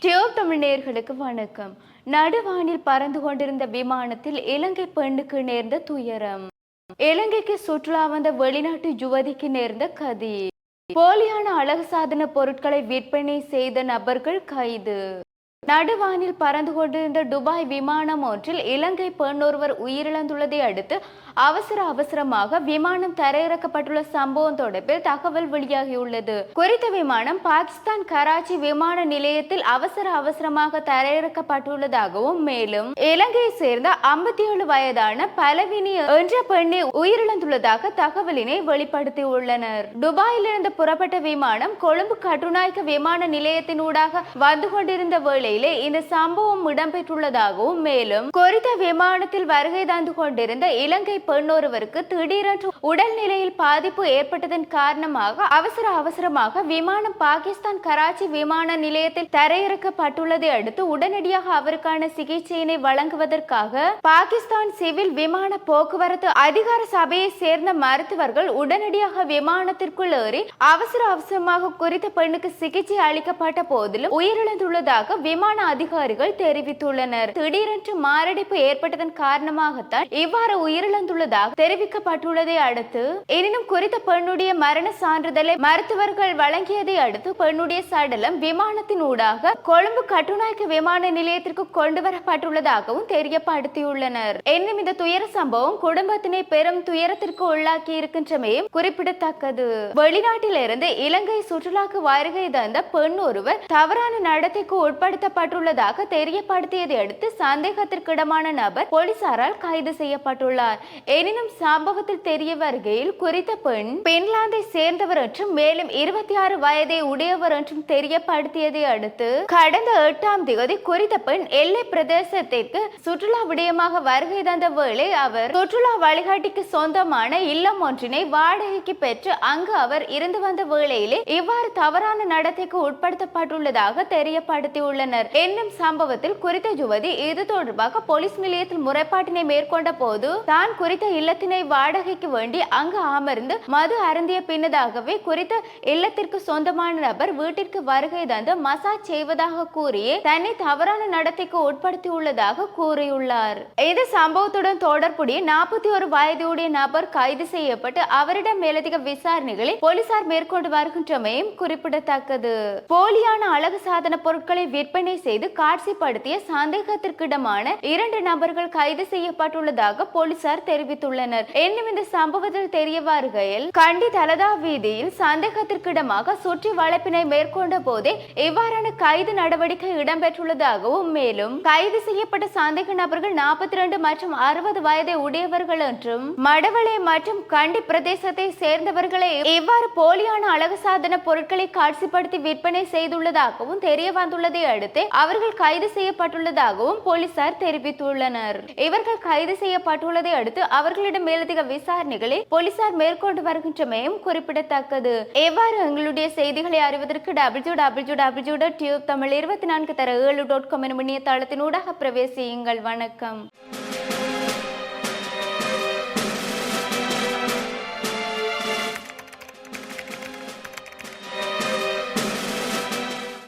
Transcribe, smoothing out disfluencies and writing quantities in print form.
Tube Tamil நேயர்களுக்கு வணக்கம். நடுவானில் பறந்து கொண்டிருந்த விமானத்தில் இலங்கை பெண்ணுக்கு நேர்ந்த துயரம். இலங்கைக்கு சுற்றுலா வந்த வெளிநாட்டு யுவதிக்கு நேர்ந்த கதி. போலியான அழகு சாதன பொருட்களை விற்பனை செய்த நபர்கள் கைது. நடுவானில் பறந்து கொண்டிருந்த துபாய் விமானம் ஒன்றில் இலங்கை பெண் ஒருவர் உயிரிழந்துள்ளதை அடுத்து அவசரமாக விமானம் தரையிறக்கப்பட்டுள்ள சம்பவம் தொடர்பில் தகவல் வெளியாகியுள்ளது. குறித்த விமானம் பாகிஸ்தான் கராச்சி விமான நிலையத்தில் அவசரமாக தரையிறக்கப்பட்டுள்ளதாகவும் மேலும் இலங்கையை சேர்ந்த 57 வயதான பலவினி என்ற பெண்ணை உயிரிழந்துள்ளதாக தகவலினை வெளிப்படுத்தியுள்ளனர். துபாயிலிருந்து புறப்பட்ட விமானம் கொழும்பு கட்டுநாயக்க விமான நிலையத்தினூடாக வந்து கொண்டிருந்த வேளை இந்த சம்பவம் இடம்பெற்றுள்ளதாகவும் மேலும் குறித்த விமானத்தில் வருகை தந்து கொண்டிருந்த இலங்கை பெண் ஒருவருக்கு திடீரென்று உடல்நிலையில் பாதிப்பு ஏற்பட்டதன் காரணமாக அவசரமாக விமானம் பாகிஸ்தான் கராச்சி விமான நிலையத்தில் தரையிறக்கப்பட்டுள்ளதை அடுத்து உடனடியாக அவருக்கான சிகிச்சையினை வழங்குவதற்காக பாகிஸ்தான் சிவில் விமான போக்குவரத்து அதிகார சபையை சேர்ந்த மருத்துவர்கள் உடனடியாக விமானத்திற்குள் ஏறி அவசரமாக குறித்த பெண்ணுக்கு சிகிச்சை அளிக்கப்பட்ட போதிலும் உயிரிழந்துள்ளதாக விமான அதிகாரிகள் தெரிவித்துள்ளனர். திடீரென்று மாரடைப்பு ஏற்பட்டதன் காரணமாகத்தான் இவ்வாறு உயிரிழந்துள்ளதாக தெரிவிக்கப்பட்டுள்ளதை அடுத்து எனினும் குறித்த பெண்ணுடைய மரண சான்றிதழை மருத்துவர்கள் வழங்கியதை அடுத்து பெண்ணுடைய சடலம் விமானத்தின் ஊடாக கொழும்பு கட்டுநாயக்க விமான நிலையத்திற்கு கொண்டு வரப்பட்டுள்ளதாகவும் தெரியப்படுத்தியுள்ளனர். எனினும் இந்த துயர சம்பவம் குடும்பத்தினை பெரும் துயரத்திற்கு உள்ளாக்கி இருக்கின்றமையும் குறிப்பிடத்தக்கது. வெளிநாட்டிலிருந்து இலங்கை சுற்றுலாக்கு வருகை தந்த பெண் ஒருவர் தவறான நடத்தைக்கு உட்படுத்தப்பட்டுள்ளதாக தெரியப்படுத்தியதை அடுத்து சந்தேகத்திற்கிடமான நபர் போலீசாரால் கைது செய்யப்பட்டுள்ளார். எனினும் சம்பவத்தில் தெரிய வருகையில் குறித்த பெண் பின்லாந்தை சேர்ந்தவர் என்றும் மேலும் 26 வயதை உடையவர் என்றும் தெரியப்படுத்தியதை அடுத்து கடந்த 8ஆம் தேதி குறித்த பெண் எல்லை பிரதேசத்திற்கு சுற்றுலா விடயமாக வருகை தந்த வேளை அவர் சுற்றுலா வழிகாட்டிக்கு சொந்தமான இல்லம் ஒன்றினை வாடகைக்கு பெற்று அங்கு அவர் இருந்து வந்த வேளையிலே இவ்வாறு தவறான நடத்தைக்கு உட்படுத்தப்பட்டுள்ளதாக தெரியப்படுத்தியுள்ளனர். என்னும் சம்பவத்தில் குறித்த யுவதி இது தொடர்பாக போலீஸ் நிலையத்தில் முறைப்பாட்டினை மேற்கொண்ட போது தான் குறித்த இல்லத்தினை வாடகைக்கு வேண்டி அங்கு அமர்ந்து மது அருந்திய பின்னதாகவே குறித்த இல்லத்திற்கு சொந்தமான நபர் வீட்டிற்கு வருகை தந்து மசாஜ் செய்வதாக கூறியே தன்னை தவறான நடத்தைக்கு உட்படுத்தியுள்ளதாக கூறியுள்ளார். இந்த சம்பவத்துடன் தொடர்புடைய 41 வயதுடைய நபர் கைது செய்யப்பட்டு அவரிடம் மேலதிக விசாரணைகளை போலீசார் மேற்கொண்டு வருகின்றமையும் குறிப்பிடத்தக்கது. போலியான அழகு சாதன பொருட்களை விற்பனை செய்து காட்சிப்படுத்திய சந்தேகத்திற்கிடமான 2 நபர்கள் கைது செய்யப்பட்டுள்ளதாக போலீசார் தெரிவித்துள்ளனர். என்னும் இந்த சம்பவத்தில் தெரிய வருகையில் கண்டி தலதா வீதியில் சந்தேகத்திற்கிடமாக சுற்றி வளைப்பினை மேற்கொண்ட போதே இவ்வாறான கைது நடவடிக்கை இடம்பெற்றுள்ளதாகவும் மேலும் கைது செய்யப்பட்ட சந்தேக நபர்கள் 42 மற்றும் 60 வயதை உடையவர்கள் என்றும் மடவளை மற்றும் கண்டி பிரதேசத்தை சேர்ந்தவர்களை இவ்வாறு போலியான அழகு சாதன பொருட்களை காட்சிப்படுத்தி விற்பனை செய்துள்ளதாகவும் தெரிய வந்துள்ளதை அடுத்து அவர்கள் கைது செய்யப்பட்டுள்ளதாகவும் போலீசார் தெரிவித்துள்ளனர். இவர்கள் கைது செய்யப்பட்டுள்ளதை அடுத்து அவர்களிடம் மேலதிக விசாரணைகளை போலீசார் மேற்கொண்டு வருகின்றமையும் குறிப்பிடத்தக்கது. எவ்வாறு எங்களுடைய செய்திகளை அறிவதற்கு www.tubtamil24 எனும் இணையதளத்தினூடாக பிரவேசியுங்கள். வணக்கம்.